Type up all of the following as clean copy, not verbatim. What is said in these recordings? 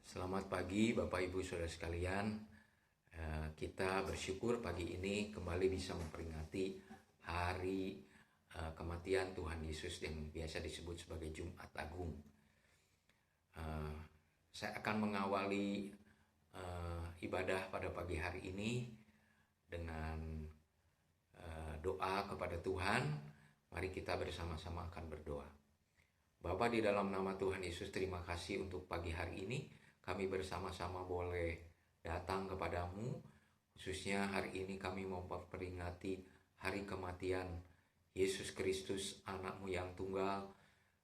Selamat pagi Bapak Ibu Saudara sekalian. Kita bersyukur pagi ini kembali bisa memperingati hari kematian Tuhan Yesus yang biasa disebut sebagai Jumat Agung. Saya akan mengawali ibadah pada pagi hari ini dengan doa kepada Tuhan. Mari kita bersama-sama akan berdoa. Bapa, di dalam nama Tuhan Yesus, terima kasih untuk pagi hari ini. Kami bersama-sama boleh datang kepadamu. Khususnya hari ini kami mau memperingati hari kematian Yesus Kristus, anakmu yang tunggal,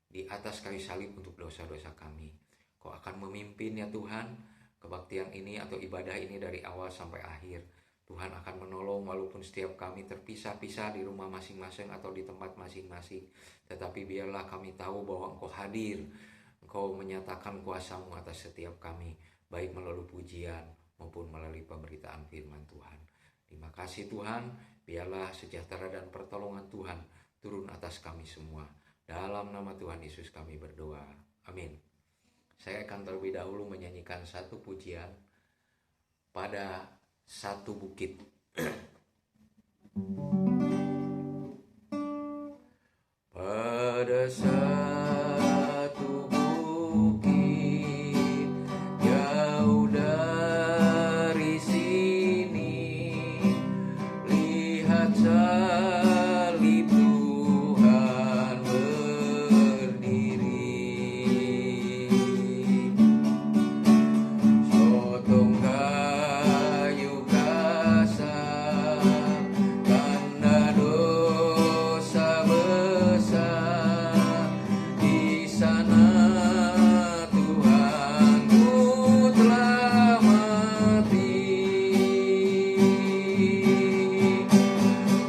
di atas kayu salib untuk dosa-dosa kami. Kau akan memimpin ya Tuhan, kebaktian ini atau ibadah ini dari awal sampai akhir. Tuhan akan menolong walaupun setiap kami terpisah-pisah di rumah masing-masing atau di tempat masing-masing. Tetapi biarlah kami tahu bahwa Engkau hadir. Engkau menyatakan kuasa-Mu atas setiap kami, baik melalui pujian maupun melalui pemberitaan firman Tuhan. Terima kasih Tuhan, biarlah sejahtera dan pertolongan Tuhan turun atas kami semua. Dalam nama Tuhan Yesus kami berdoa. Amin. Saya akan terlebih dahulu menyanyikan satu pujian pada satu bukit. Pada satu bukit jauh dari sini, lihat salib Tuhan berdiri. Sotong kayu kasar, tanda dosa besar. Di sana Tuhanku telah mati.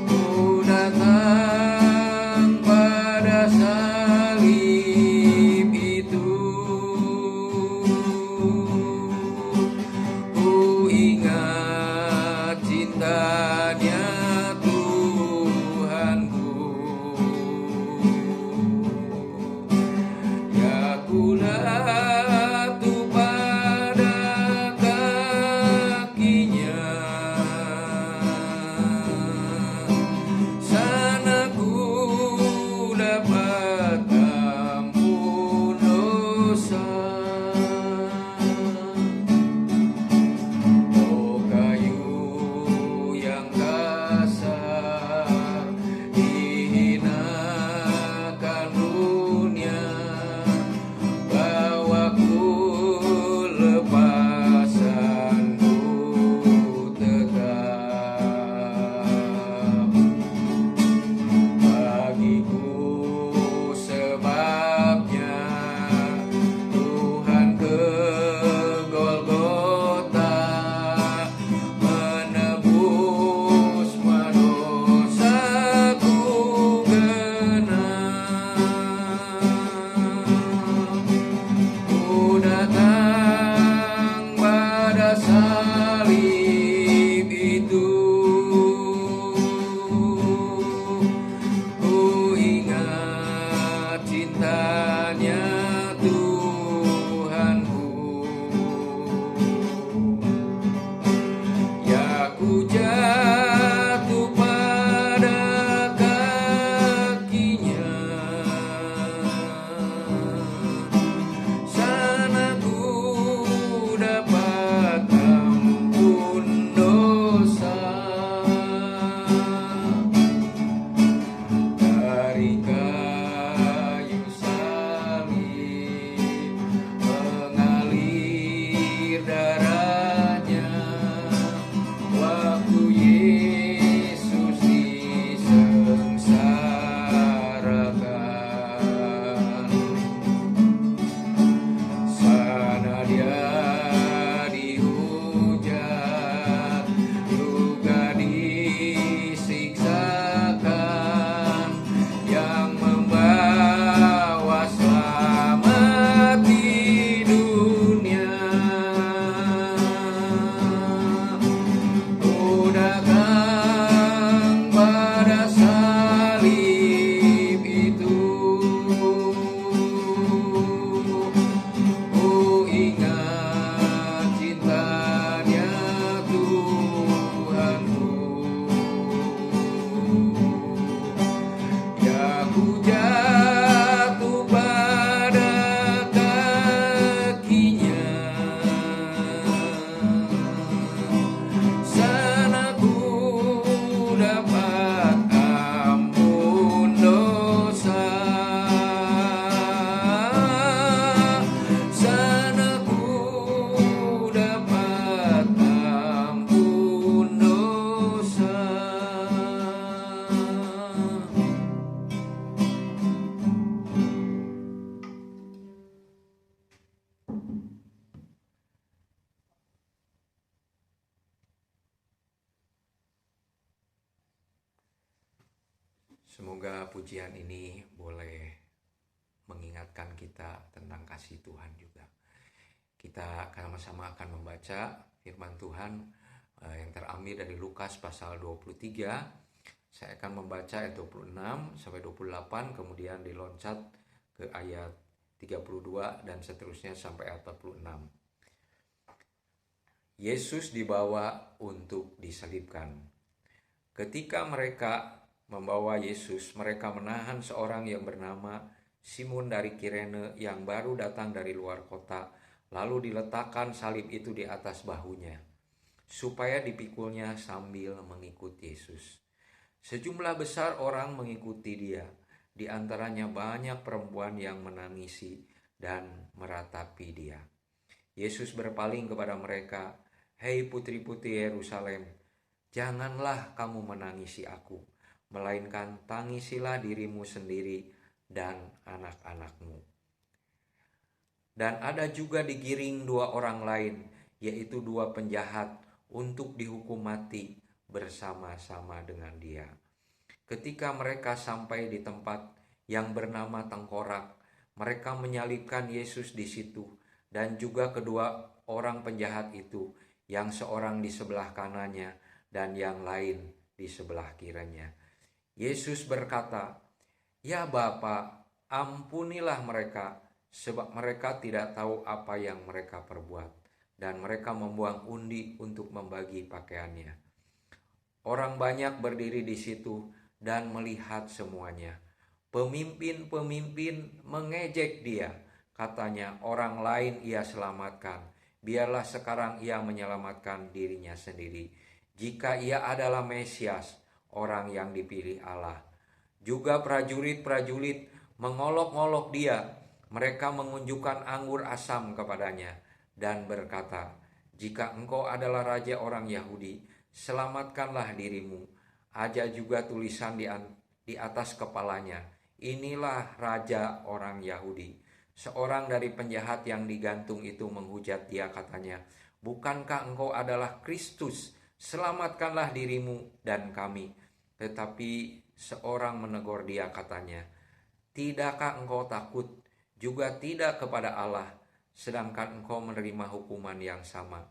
Ku datang pada salib itu. Ku ingat cintanya Tuhanku. Ya ku jatuh pada kakinya. Sana ku dapat ampun dosa. Oh kayu yang kasar, dihinakan dunia, bawaku lepasanku tegak. Bagiku sebabnya Tuhan ke Golgota, menebus dosaku genap. Ku datang pada salib itu. Ku ingat cintanya Tuhanku. Ya ku jatuh pada kakinya. Sana ku dapat ampun dosa. Dari kayu salib mengalir darahnya, waktu Yesus disengsarakan. Sana Dia dihujat, juga disiksakan, yang membawa selamat di dunia. Ku datang pada salib itu. Ku ingat Semoga pujian ini boleh mengingatkan kita tentang kasih Tuhan juga. Kita sama-sama akan membaca firman Tuhan yang terambil dari Lukas pasal 23. Saya akan membaca ayat 26 sampai 28, kemudian diloncat ke ayat 32 dan seterusnya sampai ayat 46. Yesus dibawa untuk disalibkan. Ketika mereka membawa Yesus, mereka menahan seorang yang bernama Simon dari Kirene yang baru datang dari luar kota, lalu diletakkan salib itu di atas bahunya, supaya dipikulnya sambil mengikuti Yesus. Sejumlah besar orang mengikuti dia, di antaranya banyak perempuan yang menangisi dan meratapi dia. Yesus berpaling kepada mereka, "Hei putri-putri Yerusalem, janganlah kamu menangisi aku, melainkan tangisilah dirimu sendiri dan anak-anakmu." Dan ada juga digiring dua orang lain, yaitu dua penjahat, untuk dihukum mati bersama-sama dengan dia. Ketika mereka sampai di tempat yang bernama Tengkorak, mereka menyalibkan Yesus di situ, dan juga kedua orang penjahat itu, yang seorang di sebelah kanannya dan yang lain di sebelah kirinya. Yesus berkata, "Ya Bapa, ampunilah mereka, sebab mereka tidak tahu apa yang mereka perbuat." Dan mereka membuang undi untuk membagi pakaiannya. Orang banyak berdiri di situ dan melihat semuanya. Pemimpin-pemimpin mengejek dia. Katanya, orang lain ia selamatkan. Biarlah sekarang ia menyelamatkan dirinya sendiri, jika ia adalah Mesias, orang yang dipilih Allah. Juga prajurit-prajurit mengolok-olok dia. Mereka mengunjukkan anggur asam kepadanya dan berkata, "Jika engkau adalah raja orang Yahudi, selamatkanlah dirimu. Ada juga tulisan di atas kepalanya, 'Inilah raja orang Yahudi.'" Seorang dari penjahat yang digantung itu menghujat dia, katanya, "Bukankah engkau adalah Kristus? Selamatkanlah dirimu dan kami." Tetapi seorang menegur dia, katanya, "Tidakkah engkau takut juga tidak kepada Allah, sedangkan engkau menerima hukuman yang sama?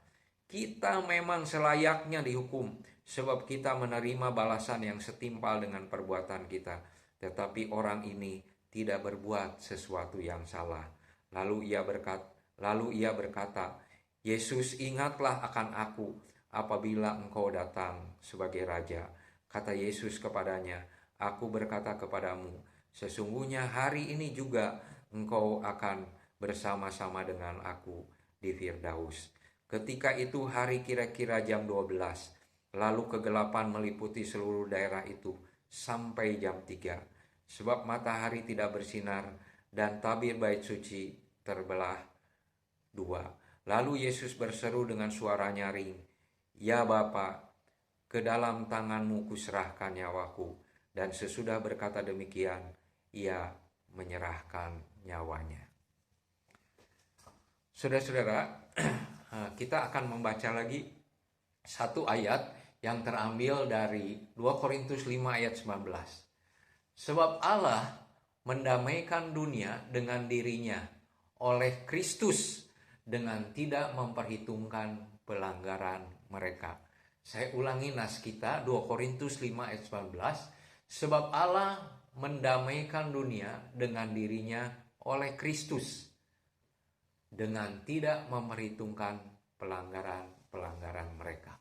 Kita memang selayaknya dihukum, sebab kita menerima balasan yang setimpal dengan perbuatan kita. Tetapi orang ini tidak berbuat sesuatu yang salah." Lalu ia berkata, "Yesus, ingatlah akan aku apabila engkau datang sebagai raja." Kata Yesus kepadanya, "Aku berkata kepadamu, sesungguhnya hari ini juga engkau akan bersama-sama dengan aku di Firdaus." Ketika itu hari kira-kira jam 12, lalu kegelapan meliputi seluruh daerah itu sampai jam 3. Sebab matahari tidak bersinar dan tabir bait suci terbelah dua. Lalu Yesus berseru dengan suara nyaring, "Ya Bapa, ke dalam tanganmu kuserahkan nyawaku." Dan sesudah berkata demikian, ia menyerahkan nyawanya. Saudara-saudara, kita akan membaca lagi satu ayat yang terambil dari 2 Korintus 5 ayat 19. "Sebab Allah mendamaikan dunia dengan dirinya oleh Kristus dengan tidak memperhitungkan pelanggaran mereka." Saya ulangi nas kita, 2 Korintus 5 ayat 19. "Sebab Allah mendamaikan dunia dengan dirinya oleh Kristus dengan tidak memperhitungkan pelanggaran mereka."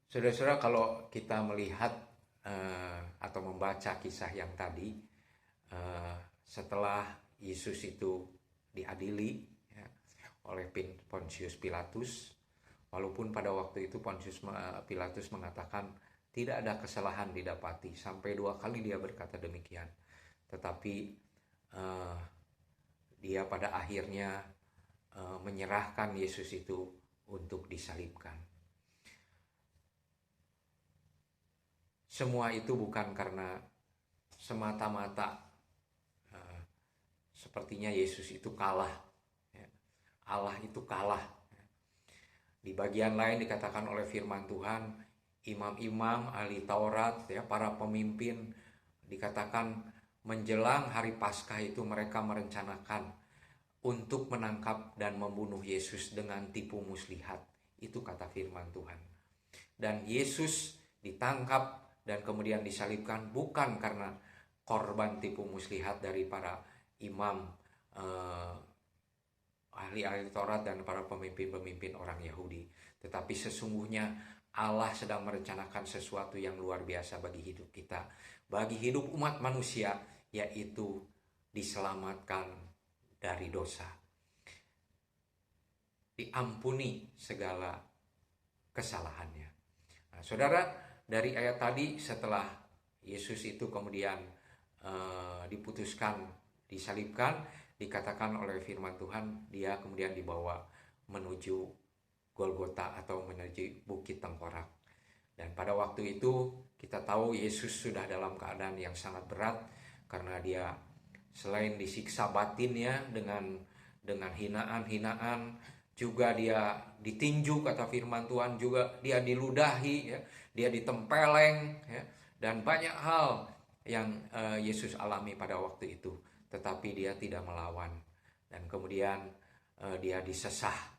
Saudara-saudara, kalau kita melihat atau membaca kisah yang tadi, setelah Yesus itu diadili ya, oleh Pontius Pilatus, walaupun pada waktu itu Pontius Pilatus mengatakan tidak ada kesalahan didapati, sampai 2 kali dia berkata demikian, tetapi dia pada akhirnya menyerahkan Yesus itu untuk disalibkan. Semua itu bukan karena semata-mata sepertinya Yesus itu kalah, Allah itu kalah. Di bagian lain dikatakan oleh firman Tuhan, imam-imam, ahli Taurat, ya, para pemimpin, dikatakan menjelang hari Paskah itu mereka merencanakan untuk menangkap dan membunuh Yesus dengan tipu muslihat. Itu kata firman Tuhan. Dan Yesus ditangkap dan kemudian disalibkan bukan karena korban tipu muslihat dari para imam, ahli-ahli Taurat dan para pemimpin-pemimpin orang Yahudi, tetapi sesungguhnya Allah sedang merencanakan sesuatu yang luar biasa bagi hidup kita, bagi hidup umat manusia, yaitu diselamatkan dari dosa, diampuni segala kesalahannya. Nah, saudara, dari ayat tadi setelah Yesus itu kemudian diputuskan disalibkan, dikatakan oleh firman Tuhan dia kemudian dibawa menuju Golgota atau menuju Bukit Tengkorak. Dan pada waktu itu kita tahu Yesus sudah dalam keadaan yang sangat berat, karena dia selain disiksa batinnya dengan hinaan-hinaan, juga dia ditinju kata firman Tuhan, juga dia diludahi, ya, dia ditempeleng, ya, dan banyak hal yang Yesus alami pada waktu itu. Tetapi dia tidak melawan, dan kemudian dia disesah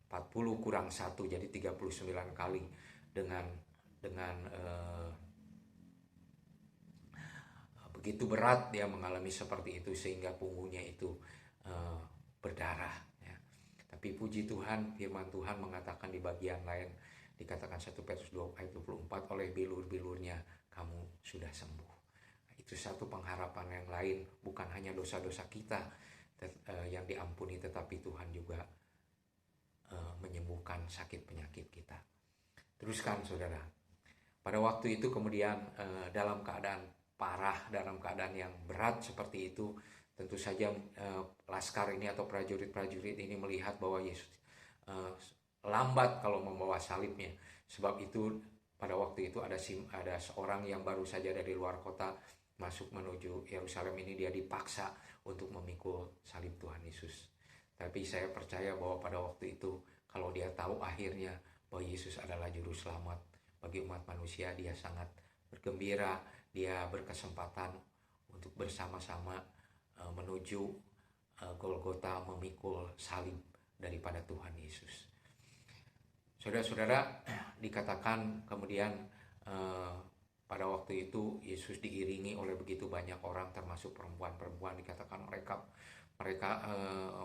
40 kurang 1 jadi 39 kali dengan begitu berat dia mengalami seperti itu sehingga punggungnya itu berdarah, ya. Tapi puji Tuhan, firman Tuhan mengatakan di bagian lain, dikatakan 1 Petrus 2 ayat 24, oleh bilur-bilurnya kamu sudah sembuh. Itu satu pengharapan yang lain, bukan hanya dosa-dosa kita yang diampuni, tetapi Tuhan juga menyembuhkan sakit penyakit kita. Teruskan saudara, pada waktu itu kemudian dalam keadaan parah, dalam keadaan yang berat seperti itu, tentu saja laskar ini atau prajurit-prajurit ini melihat bahwa Yesus lambat kalau membawa salibnya. Sebab itu pada waktu itu ada seorang yang baru saja dari luar kota masuk menuju Yerusalem, ini dia dipaksa untuk memikul salib Tuhan Yesus. Tapi saya percaya bahwa pada waktu itu kalau dia tahu akhirnya bahwa Yesus adalah juru selamat bagi umat manusia, dia sangat bergembira, dia berkesempatan untuk bersama-sama menuju Golgota memikul salib daripada Tuhan Yesus. Saudara-saudara, dikatakan kemudian pada waktu itu Yesus diiringi oleh begitu banyak orang, termasuk perempuan-perempuan. Dikatakan mereka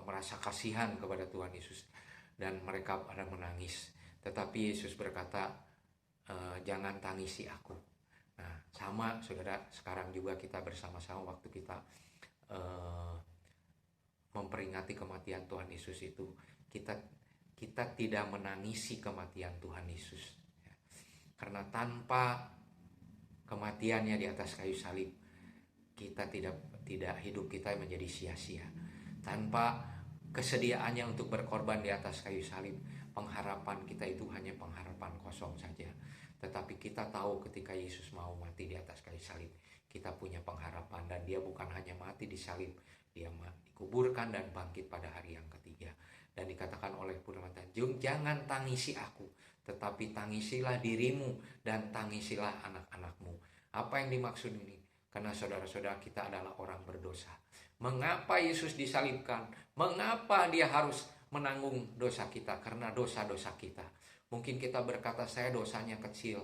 merasa kasihan kepada Tuhan Yesus dan mereka pada menangis. Tetapi Yesus berkata, jangan tangisi aku. Nah, sama saudara, sekarang juga kita bersama-sama waktu kita memperingati kematian Tuhan Yesus itu, kita tidak menangisi kematian Tuhan Yesus, ya. Karena tanpa kematiannya di atas kayu salib, kita tidak hidup kita menjadi sia-sia. Tanpa kesediaannya untuk berkorban di atas kayu salib, pengharapan kita itu hanya pengharapan kosong saja. Tetapi kita tahu ketika Yesus mau mati di atas kayu salib, kita punya pengharapan, dan dia bukan hanya mati di salib, dia dikuburkan dan bangkit pada hari yang ketiga. Dan dikatakan oleh firman Tuhan, jangan tangisi aku, tetapi tangisilah dirimu dan tangisilah anak-anakmu. Apa yang dimaksud ini? Karena saudara-saudara, kita adalah orang berdosa. Mengapa Yesus disalibkan? Mengapa dia harus menanggung dosa kita? Karena dosa-dosa kita. Mungkin kita berkata, saya dosanya kecil,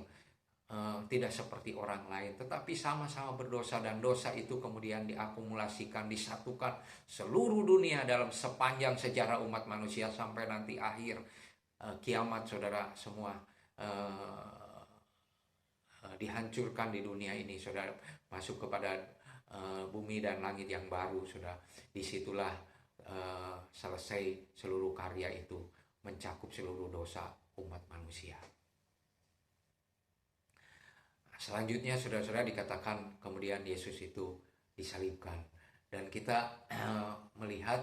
tidak seperti orang lain, tetapi sama-sama berdosa, dan dosa itu kemudian diakumulasikan, disatukan seluruh dunia dalam sepanjang sejarah umat manusia sampai nanti akhir kiamat. Saudara, semua dihancurkan di dunia ini, saudara, masuk kepada bumi dan langit yang baru, saudara. Disitulah selesai seluruh karya itu, mencakup seluruh dosa umat manusia. Selanjutnya saudara-saudara, dikatakan kemudian Yesus itu disalibkan, dan kita melihat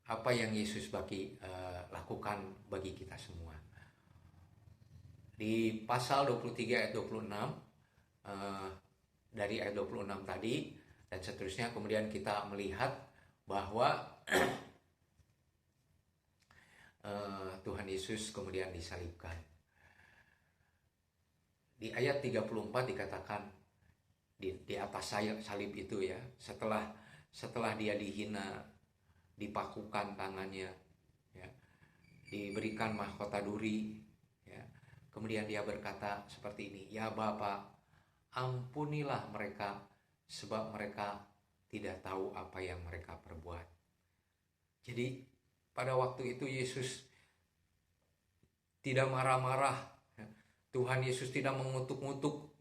apa yang Yesus lakukan bagi kita semua. Di pasal 23 ayat 26, dari ayat 26 tadi dan seterusnya, kemudian kita melihat bahwa Tuhan Yesus kemudian disalibkan. Di ayat 34 dikatakan di atas salib itu ya, setelah dia dihina, dipakukan tangannya, ya, diberikan mahkota duri, ya, kemudian dia berkata seperti ini, ya Bapa, ampunilah mereka, sebab mereka tidak tahu apa yang mereka perbuat. Jadi pada waktu itu Yesus tidak marah-marah. Tuhan Yesus tidak mengutuk-ngutuk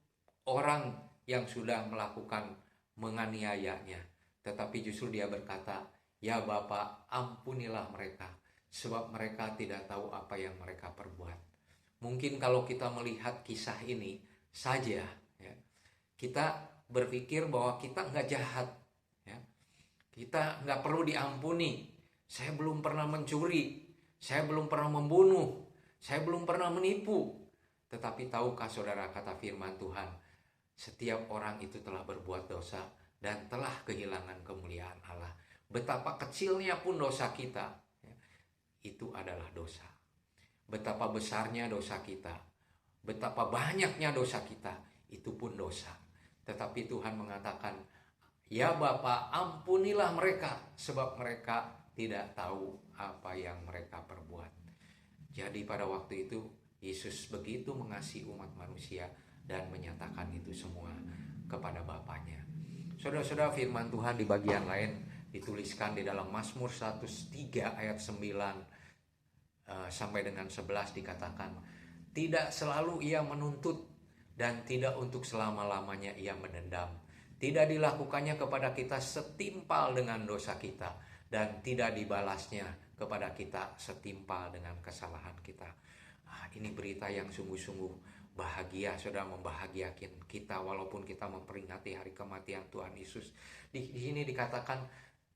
orang yang sudah melakukan menganiayanya. Tetapi justru dia berkata, ya Bapa, ampunilah mereka, sebab mereka tidak tahu apa yang mereka perbuat. Mungkin kalau kita melihat kisah ini saja, ya, kita berpikir bahwa kita nggak jahat. Ya. Kita nggak perlu diampuni. Saya belum pernah mencuri, saya belum pernah membunuh, saya belum pernah menipu. Tetapi tahukah saudara, kata firman Tuhan, setiap orang itu telah berbuat dosa dan telah kehilangan kemuliaan Allah. Betapa kecilnya pun dosa kita, ya, itu adalah dosa. Betapa besarnya dosa kita, betapa banyaknya dosa kita, itu pun dosa. Tetapi Tuhan mengatakan, ya Bapa, ampunilah mereka, sebab mereka tidak tahu apa yang mereka perbuat. Jadi pada waktu itu Yesus begitu mengasihi umat manusia dan menyatakan itu semua kepada Bapanya. Saudara-saudara, firman Tuhan di bagian lain dituliskan di dalam Mazmur 103 ayat 9 sampai dengan 11 dikatakan, tidak selalu ia menuntut dan tidak untuk selama-lamanya ia mendendam. Tidak dilakukannya kepada kita setimpal dengan dosa kita, dan tidak dibalasnya kepada kita setimpal dengan kesalahan kita. Ini berita yang sungguh-sungguh bahagia, saudara, membahagiakan kita walaupun kita memperingati hari kematian Tuhan Yesus. Di sini dikatakan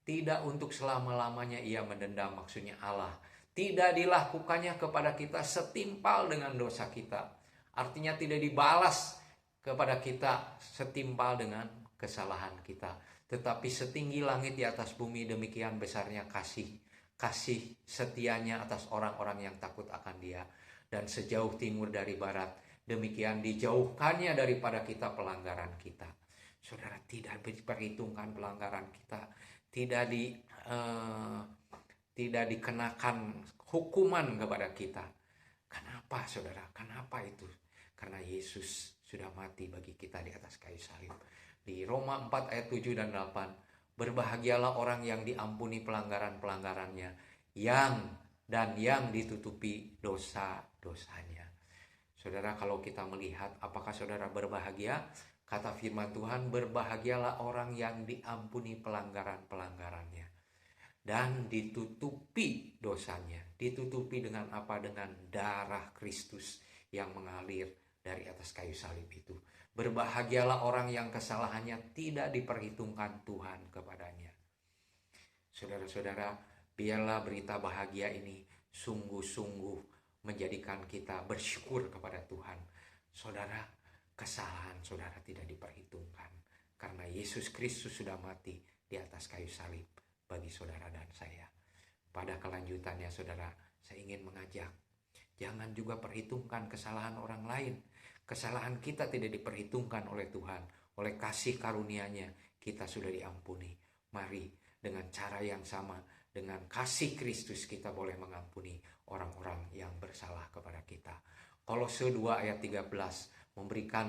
tidak untuk selama-lamanya ia mendendam, maksudnya Allah. Tidak dilakukannya kepada kita setimpal dengan dosa kita. Artinya tidak dibalas kepada kita setimpal dengan kesalahan kita. Tetapi setinggi langit di atas bumi, demikian besarnya kasih setianya atas orang-orang yang takut akan Dia. Dan sejauh timur dari barat, demikian dijauhkannya daripada kita pelanggaran kita. Saudara, tidak diperhitungkan pelanggaran kita, tidak dikenakan hukuman kepada kita. Kenapa saudara? Kenapa itu? Karena Yesus sudah mati bagi kita di atas kayu salib. Di Roma 4 ayat 7 dan 8, berbahagialah orang yang diampuni pelanggaran-pelanggarannya, yang ditutupi dosa-dosanya. Saudara, kalau kita melihat apakah saudara berbahagia? Kata firman Tuhan, berbahagialah orang yang diampuni pelanggaran-pelanggarannya dan ditutupi dosanya. Ditutupi dengan apa? Dengan darah Kristus yang mengalir dari atas kayu salib itu. Berbahagialah orang yang kesalahannya tidak diperhitungkan Tuhan kepadanya. Saudara-saudara, biarlah berita bahagia ini sungguh-sungguh menjadikan kita bersyukur kepada Tuhan. Saudara, kesalahan saudara tidak diperhitungkan karena Yesus Kristus sudah mati di atas kayu salib bagi saudara dan saya. Pada kelanjutannya saudara, saya ingin mengajak, jangan juga perhitungkan kesalahan orang lain. Kesalahan kita tidak diperhitungkan oleh Tuhan. Oleh kasih karunia-Nya kita sudah diampuni. Mari dengan cara yang sama, dengan kasih Kristus kita boleh mengampuni orang-orang yang bersalah kepada kita. Kolose 2 ayat 13 memberikan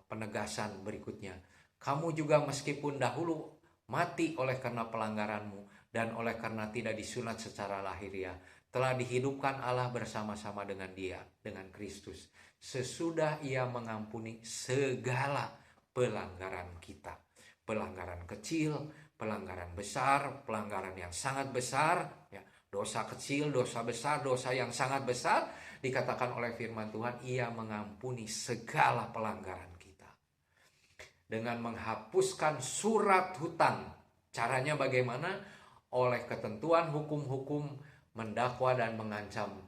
penegasan berikutnya. Kamu juga meskipun dahulu mati oleh karena pelanggaranmu dan oleh karena tidak disunat secara lahiriah, telah dihidupkan Allah bersama-sama dengan Dia, dengan Kristus, sesudah Ia mengampuni segala pelanggaran kita. Pelanggaran kecil, pelanggaran besar, pelanggaran yang sangat besar, ya, dosa kecil, dosa besar, dosa yang sangat besar, dikatakan oleh firman Tuhan, Ia mengampuni segala pelanggaran kita. Dengan menghapuskan surat hutang. Caranya bagaimana? Oleh ketentuan hukum-hukum mendakwa dan mengancam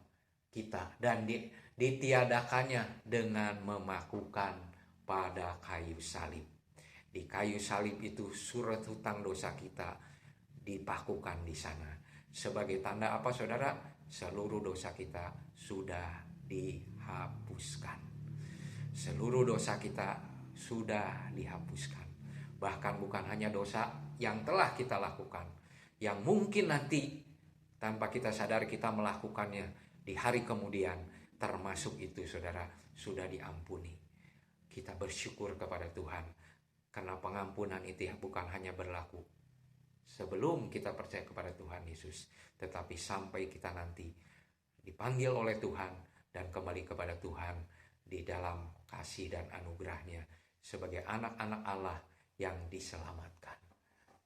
kita. Dan ditiadakannya dengan memakukan pada kayu salib. Di kayu salib itu surat hutang dosa kita dipakukan di sana. Sebagai tanda apa saudara? seluruh dosa kita sudah dihapuskan. Seluruh dosa kita sudah dihapuskan. Bahkan bukan hanya dosa yang telah kita lakukan, yang mungkin nanti tanpa kita sadar kita melakukannya di hari kemudian, termasuk itu saudara sudah diampuni. Kita bersyukur kepada Tuhan karena pengampunan itu bukan hanya berlaku sebelum kita percaya kepada Tuhan Yesus, tetapi sampai kita nanti dipanggil oleh Tuhan dan kembali kepada Tuhan di dalam kasih dan anugerahnya sebagai anak-anak Allah yang diselamatkan.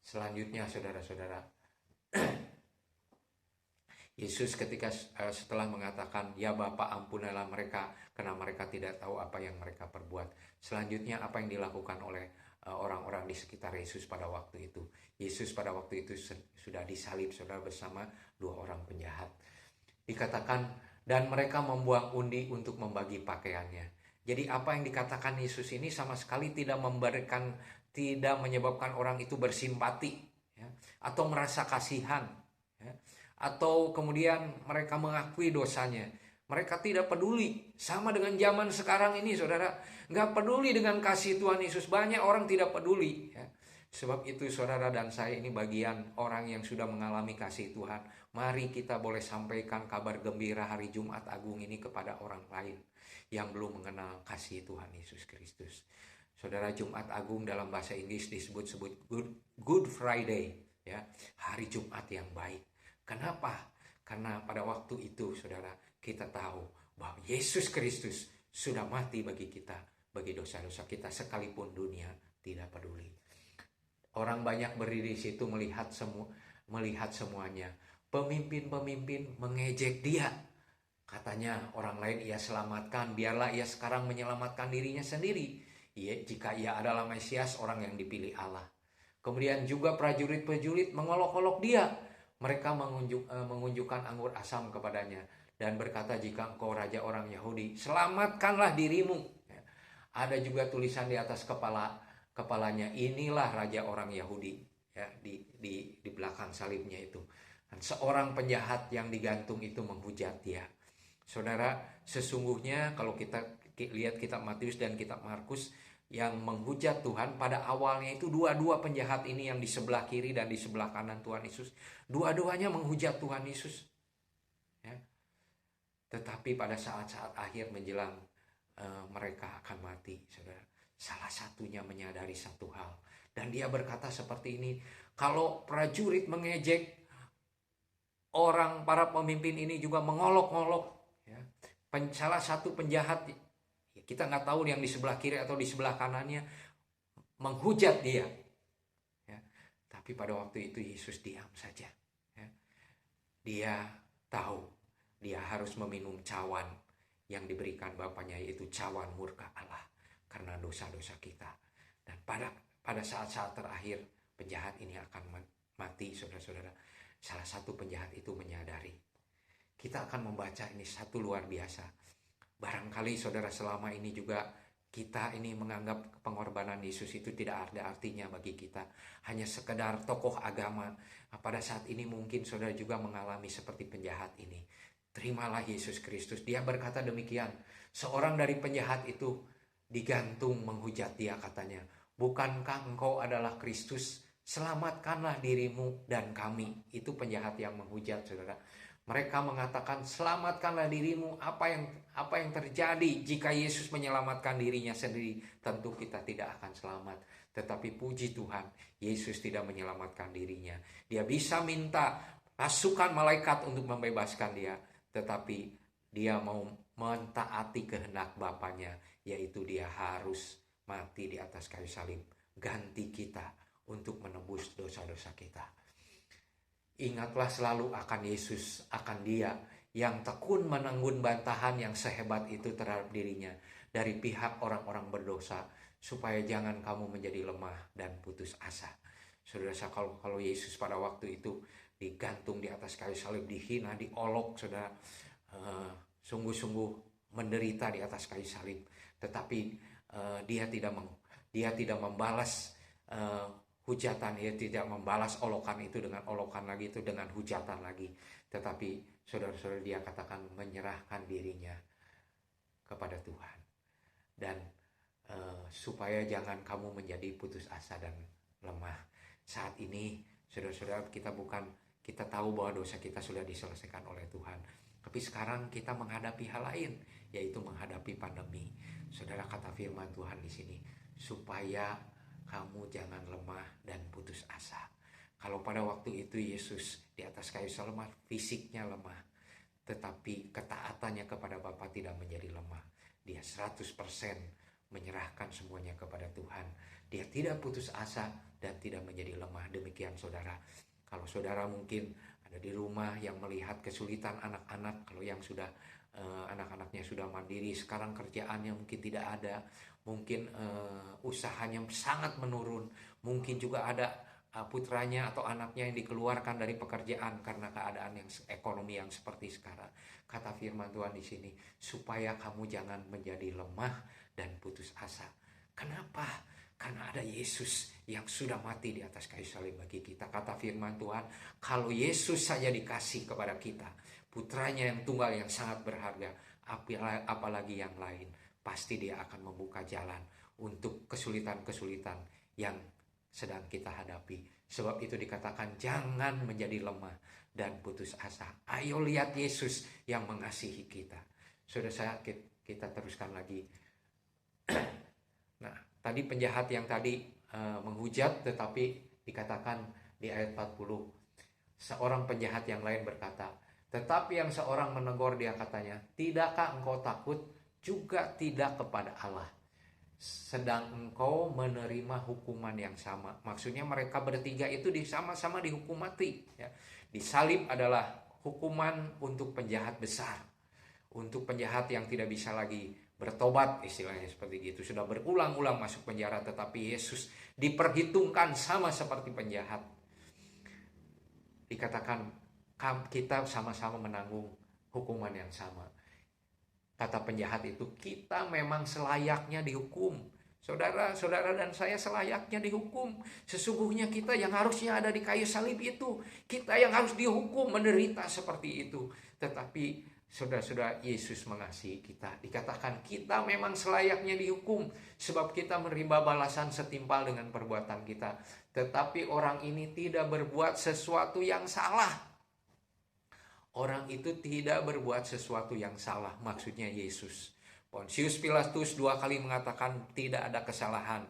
Selanjutnya saudara-saudara, Yesus ketika setelah mengatakan, ya Bapa ampunilah mereka karena mereka tidak tahu apa yang mereka perbuat. Selanjutnya apa yang dilakukan oleh orang-orang di sekitar Yesus pada waktu itu. Yesus pada waktu itu sudah disalib saudara bersama dua orang penjahat. Dikatakan dan mereka membuang undi untuk membagi pakaiannya. Jadi apa yang dikatakan Yesus ini sama sekali tidak menyebabkan orang itu bersimpati, ya, atau merasa kasihan, ya, atau kemudian mereka mengakui dosanya. Mereka tidak peduli, sama dengan zaman sekarang ini saudara, nggak peduli dengan kasih Tuhan Yesus. Banyak orang tidak peduli, ya. Sebab itu saudara dan saya ini bagian orang yang sudah mengalami kasih Tuhan. Mari kita boleh sampaikan kabar gembira hari Jumat Agung ini kepada orang lain yang belum mengenal kasih Tuhan Yesus Kristus. Saudara, Jumat Agung dalam bahasa Inggris disebut Good Friday, ya, hari Jumat yang baik. Kenapa? Karena pada waktu itu saudara, kita tahu bahwa Yesus Kristus sudah mati bagi kita, bagi dosa-dosa kita, sekalipun dunia tidak peduli. Orang banyak berdiri di situ melihat semuanya. Pemimpin-pemimpin mengejek dia. Katanya orang lain ia selamatkan, biarlah ia sekarang menyelamatkan dirinya sendiri. Jika ia adalah Mesias, orang yang dipilih Allah. Kemudian juga prajurit-prajurit mengolok-olok dia. Mereka mengunjukkan anggur asam kepadanya dan berkata, jika engkau raja orang Yahudi, selamatkanlah dirimu. Ada juga tulisan di atas kepalanya, inilah raja orang Yahudi, ya, di belakang salibnya itu. Dan seorang penjahat yang digantung itu menghujat dia. Saudara, sesungguhnya kalau kita lihat kitab Matius dan kitab Markus, yang menghujat Tuhan pada awalnya itu dua-dua penjahat ini yang di sebelah kiri dan di sebelah kanan Tuhan Yesus, dua-duanya menghujat Tuhan Yesus, ya. Tetapi pada saat-saat akhir menjelang mereka akan mati, saudara, salah satunya menyadari satu hal dan dia berkata seperti ini, kalau prajurit mengejek, para pemimpin ini juga mengolok-olok, ya. Salah satu penjahat, kita nggak tahu yang di sebelah kiri atau di sebelah kanannya, menghujat dia, ya. Tapi pada waktu itu Yesus diam saja, ya. Dia tahu dia harus meminum cawan yang diberikan Bapaknya, yaitu cawan murka Allah karena dosa-dosa kita. Dan pada saat-saat terakhir penjahat ini akan mati, saudara-saudara. Salah satu penjahat itu menyadari. Kita akan membaca ini satu luar biasa. Barangkali saudara selama ini juga kita ini menganggap pengorbanan Yesus itu tidak ada artinya bagi kita, hanya sekedar tokoh agama. Pada saat ini mungkin saudara juga mengalami seperti penjahat ini. Terimalah Yesus Kristus. Dia berkata demikian, seorang dari penjahat itu digantung menghujat dia, katanya, bukankah engkau adalah Kristus? Selamatkanlah dirimu dan kami. Itu penjahat yang menghujat, saudara. Mereka mengatakan, selamatkanlah dirimu. Apa yang terjadi jika Yesus menyelamatkan dirinya sendiri? Tentu kita tidak akan selamat. Tetapi puji Tuhan, Yesus tidak menyelamatkan dirinya. Dia bisa minta pasukan malaikat untuk membebaskan dia, tetapi dia mau mentaati kehendak Bapaknya, yaitu dia harus mati di atas kayu salib, ganti kita untuk menebus dosa-dosa kita. Ingatlah selalu akan Yesus, akan Dia yang tekun menanggung bantahan yang sehebat itu terhadap dirinya dari pihak orang-orang berdosa, supaya jangan kamu menjadi lemah dan putus asa. Saudara, kalau Yesus pada waktu itu digantung di atas kayu salib, dihina, diolok, saudara, sungguh-sungguh menderita di atas kayu salib, tetapi dia tidak membalas hujatan, ia tidak membalas olokan itu dengan olokan lagi, itu dengan hujatan lagi. Tetapi saudara-saudara, dia katakan menyerahkan dirinya kepada Tuhan. Dan supaya jangan kamu menjadi putus asa dan lemah. Saat ini saudara-saudara, kita tahu bahwa dosa kita sudah diselesaikan oleh Tuhan. Tapi sekarang kita menghadapi hal lain, yaitu menghadapi pandemi. Saudara, kata firman Tuhan di sini, supaya kamu jangan lemah dan putus asa. Kalau pada waktu itu Yesus di atas kayu salib fisiknya lemah, tetapi ketaatannya kepada Bapa tidak menjadi lemah. Dia 100% menyerahkan semuanya kepada Tuhan. Dia tidak putus asa dan tidak menjadi lemah. Demikian saudara. Kalau saudara mungkin ada di rumah yang melihat kesulitan anak-anak, kalau yang sudah anak-anaknya sudah mandiri, sekarang kerjaannya mungkin tidak ada, mungkin usahanya sangat menurun, mungkin juga ada putranya atau anaknya yang dikeluarkan dari pekerjaan karena keadaan yang ekonomi yang seperti sekarang. Kata firman Tuhan di sini, supaya kamu jangan menjadi lemah dan putus asa. Kenapa? Karena ada Yesus yang sudah mati di atas kayu salib bagi kita. Kata firman Tuhan, kalau Yesus saja dikasih kepada kita, putranya yang tunggal yang sangat berharga, apalagi yang lain, pasti dia akan membuka jalan untuk kesulitan-kesulitan yang sedang kita hadapi. Sebab itu dikatakan jangan menjadi lemah dan putus asa. Ayo lihat Yesus yang mengasihi kita. Saudara, kita teruskan lagi. Nah, tadi penjahat yang tadi menghujat, tetapi dikatakan di ayat 40, seorang penjahat yang lain berkata, tetapi yang seorang menegur dia katanya, tidakkah engkau takut juga tidak kepada Allah, sedang engkau menerima hukuman yang sama. Maksudnya mereka bertiga itu sama-sama dihukum mati, ya. Disalib adalah hukuman untuk penjahat besar, untuk penjahat yang tidak bisa lagi bertobat, istilahnya seperti gitu. Sudah berulang-ulang masuk penjara, tetapi Yesus diperhitungkan sama seperti penjahat. Dikatakan kita sama-sama menanggung hukuman yang sama. Kata penjahat itu, kita memang selayaknya dihukum. Saudara dan saya selayaknya dihukum. Sesungguhnya kita yang harusnya ada di kayu salib itu, kita yang harus dihukum, menderita seperti itu. Tetapi saudara-saudara, Yesus mengasihi kita. Dikatakan kita memang selayaknya dihukum, sebab kita menerima balasan setimpal dengan perbuatan kita. Tetapi orang ini tidak berbuat sesuatu yang salah. Orang itu tidak berbuat sesuatu yang salah, maksudnya Yesus. Pontius Pilatus 2 kali mengatakan tidak ada kesalahan,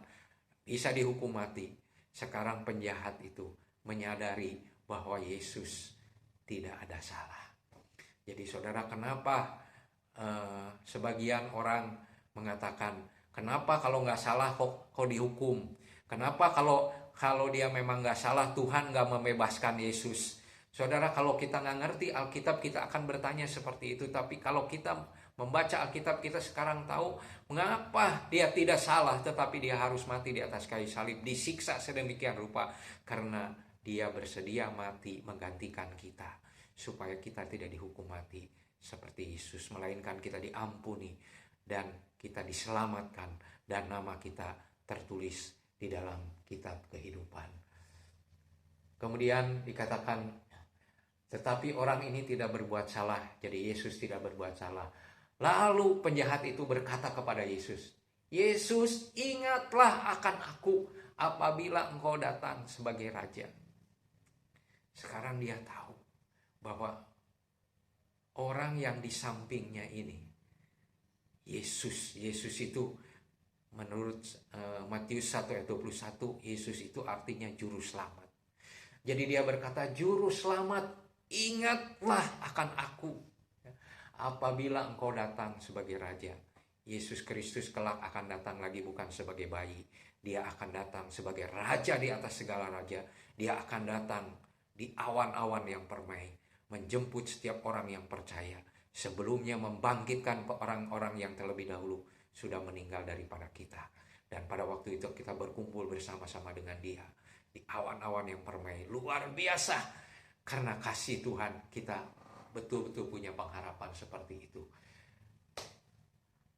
bisa dihukum mati. Sekarang penjahat itu menyadari bahwa Yesus tidak ada salah. Jadi saudara, kenapa sebagian orang mengatakan, kenapa kalau nggak salah kok dihukum? Kenapa kalau dia memang nggak salah Tuhan nggak membebaskan Yesus? Saudara, kalau kita nggak ngerti Alkitab, kita akan bertanya seperti itu. Tapi kalau kita membaca Alkitab, kita sekarang tahu mengapa dia tidak salah, tetapi dia harus mati di atas kayu salib, disiksa sedemikian rupa, karena dia bersedia mati menggantikan kita, supaya kita tidak dihukum mati seperti Yesus, melainkan kita diampuni dan kita diselamatkan, dan nama kita tertulis di dalam kitab kehidupan. Kemudian dikatakan, tetapi orang ini tidak berbuat salah. Jadi Yesus tidak berbuat salah. Lalu penjahat itu berkata kepada Yesus, Yesus, ingatlah akan aku apabila engkau datang sebagai raja. Sekarang dia tahu bahwa orang yang di sampingnya ini, Yesus itu menurut Matius 1 ayat 21, Yesus itu artinya juru selamat. Jadi dia berkata, juru selamat, ingatlah akan aku apabila engkau datang sebagai raja. Yesus Kristus kelak akan datang lagi bukan sebagai bayi. Dia akan datang sebagai raja di atas segala raja. Dia akan datang di awan-awan yang permai, menjemput setiap orang yang percaya, sebelumnya membangkitkan orang-orang yang terlebih dahulu sudah meninggal daripada kita. Dan pada waktu itu kita berkumpul bersama-sama dengan dia di awan-awan yang permai. Luar biasa. Karena kasih Tuhan, kita betul-betul punya pengharapan seperti itu.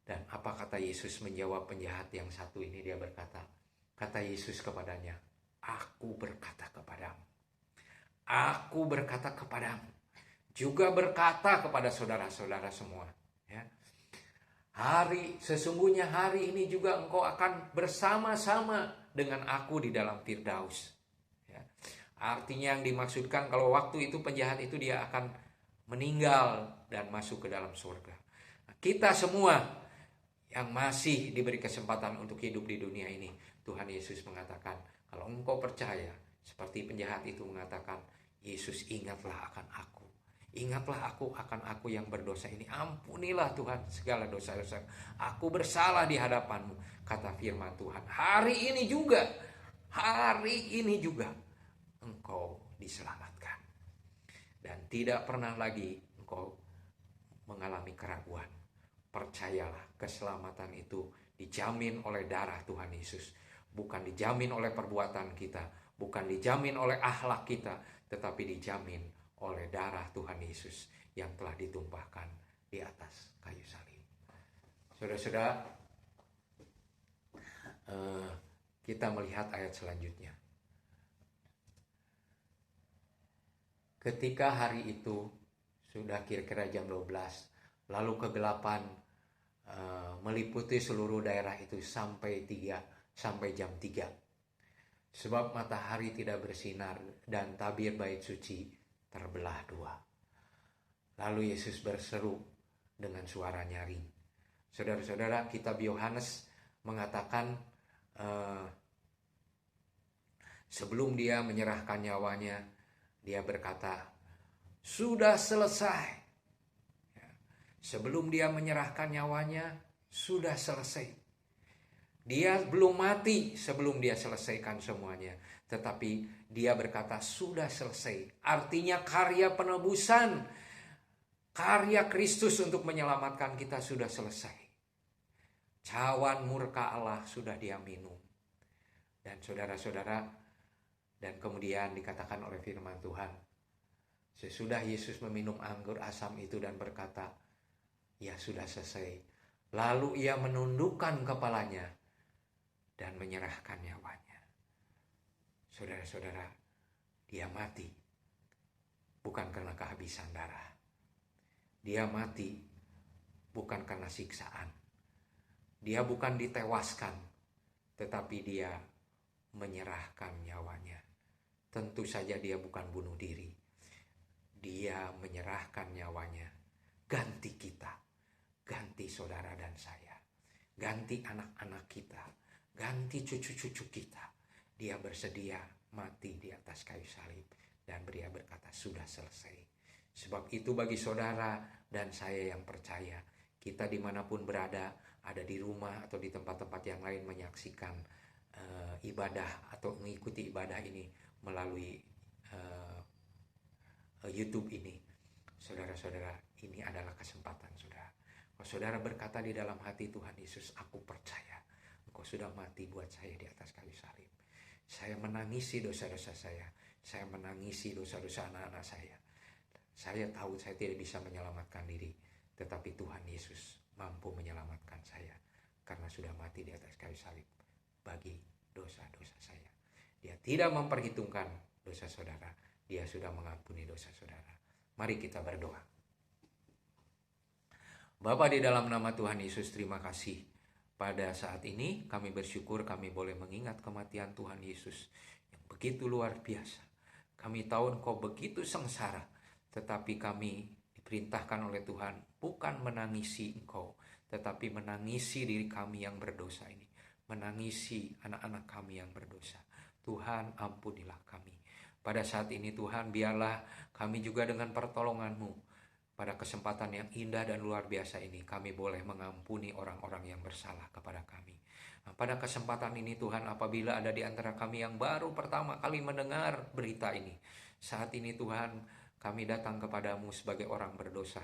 Dan apa kata Yesus menjawab penjahat yang satu ini? Dia berkata, kata Yesus kepadanya, aku berkata kepadamu. Aku berkata kepadamu. Juga berkata kepada saudara-saudara semua. Ya. Sesungguhnya hari ini juga engkau akan bersama-sama dengan aku di dalam Firdaus. Ya. Artinya yang dimaksudkan kalau waktu itu penjahat itu dia akan meninggal dan masuk ke dalam surga. Nah, kita semua yang masih diberi kesempatan untuk hidup di dunia ini, Tuhan Yesus mengatakan, kalau engkau percaya, seperti penjahat itu mengatakan, Yesus, ingatlah akan aku. Ingatlah akan aku yang berdosa ini. Ampunilah Tuhan segala dosa-dosa. Aku bersalah di hadapanmu, kata firman Tuhan. Hari ini juga engkau diselamatkan. Dan tidak pernah lagi engkau mengalami keraguan. Percayalah, keselamatan itu dijamin oleh darah Tuhan Yesus. Bukan dijamin oleh perbuatan kita, bukan dijamin oleh akhlak kita, tetapi dijamin oleh darah Tuhan Yesus yang telah ditumpahkan di atas kayu salib. Saudara-saudara, kita melihat ayat selanjutnya. Ketika hari itu sudah kira-kira jam 12, lalu kegelapan meliputi seluruh daerah itu sampai jam 3. Sebab matahari tidak bersinar dan tabir bait suci terbelah 2. Lalu Yesus berseru dengan suara nyaring. Saudara-saudara, kitab Yohanes mengatakan sebelum dia menyerahkan nyawanya, dia berkata, sudah selesai. Sebelum dia menyerahkan nyawanya, sudah selesai. Dia belum mati sebelum dia selesaikan semuanya. Tetapi dia berkata sudah selesai. Artinya karya penebusan, karya Kristus untuk menyelamatkan kita sudah selesai. Cawan murka Allah sudah dia minum. Dan saudara-saudara, dan kemudian dikatakan oleh firman Tuhan, sesudah Yesus meminum anggur asam itu dan berkata, ya sudah selesai. Lalu ia menundukkan kepalanya dan menyerahkan nyawanya. Saudara-saudara, dia mati bukan karena kehabisan darah. Dia mati bukan karena siksaan. Dia bukan ditewaskan, tetapi dia menyerahkan nyawanya. Tentu saja dia bukan bunuh diri. Dia menyerahkan nyawanya. Ganti kita, ganti saudara dan saya, ganti anak-anak kita, ganti cucu-cucu kita. Dia bersedia mati di atas kayu salib. Dan dia berkata sudah selesai. Sebab itu bagi saudara dan saya yang percaya, kita dimanapun berada, ada di rumah atau di tempat-tempat yang lain menyaksikan ibadah atau mengikuti ibadah ini melalui YouTube ini. Saudara-saudara, ini adalah kesempatan saudara. Kalau saudara berkata di dalam hati, Tuhan Yesus, aku percaya Engkau sudah mati buat saya di atas kayu salib. Saya menangisi dosa-dosa saya. Saya menangisi dosa-dosa anak-anak saya. Saya tahu saya tidak bisa menyelamatkan diri. Tetapi Tuhan Yesus mampu menyelamatkan saya. Karena sudah mati di atas kayu salib. Bagi dosa-dosa saya. Dia tidak memperhitungkan dosa saudara. Dia sudah mengampuni dosa saudara. Mari kita berdoa. Bapa, di dalam nama Tuhan Yesus, terima kasih. Pada saat ini kami bersyukur kami boleh mengingat kematian Tuhan Yesus yang begitu luar biasa. Kami tahu Engkau begitu sengsara, tetapi kami diperintahkan oleh Tuhan bukan menangisi Engkau, tetapi menangisi diri kami yang berdosa ini. Menangisi anak-anak kami yang berdosa. Tuhan, ampunilah kami. Pada saat ini Tuhan, biarlah kami juga dengan pertolongan-Mu, pada kesempatan yang indah dan luar biasa ini, kami boleh mengampuni orang-orang yang bersalah kepada kami. Nah, pada kesempatan ini Tuhan, apabila ada di antara kami yang baru pertama kali mendengar berita ini, saat ini Tuhan, kami datang kepadamu sebagai orang berdosa.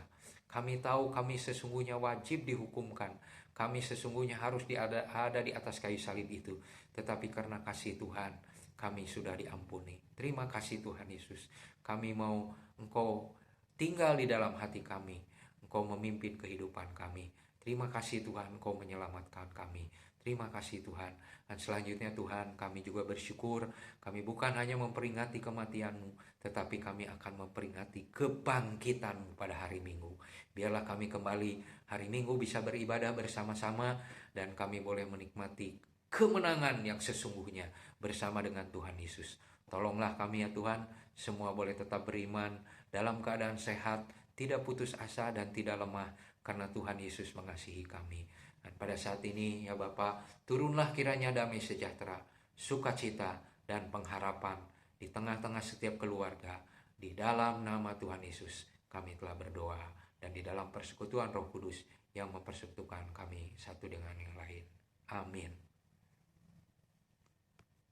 Kami tahu kami sesungguhnya wajib dihukumkan. Kami sesungguhnya harus ada di atas kayu salib itu. Tetapi karena kasih Tuhan, kami sudah diampuni. Terima kasih Tuhan Yesus. Kami mau Engkau tinggal di dalam hati kami. Engkau memimpin kehidupan kami. Terima kasih Tuhan, Engkau menyelamatkan kami. Terima kasih Tuhan. Dan selanjutnya Tuhan, kami juga bersyukur, kami bukan hanya memperingati kematian-Mu, tetapi kami akan memperingati kebangkitan-Mu pada hari Minggu. Biarlah kami kembali hari Minggu bisa beribadah bersama-sama, dan kami boleh menikmati kemenangan yang sesungguhnya bersama dengan Tuhan Yesus. Tolonglah kami ya Tuhan, semua boleh tetap beriman, dalam keadaan sehat, tidak putus asa dan tidak lemah, karena Tuhan Yesus mengasihi kami. Dan pada saat ini ya Bapa, turunlah kiranya damai sejahtera, sukacita, dan pengharapan di tengah-tengah setiap keluarga. Di dalam nama Tuhan Yesus kami telah berdoa, dan di dalam persekutuan Roh Kudus yang mempersekutukan kami satu dengan yang lain. Amin.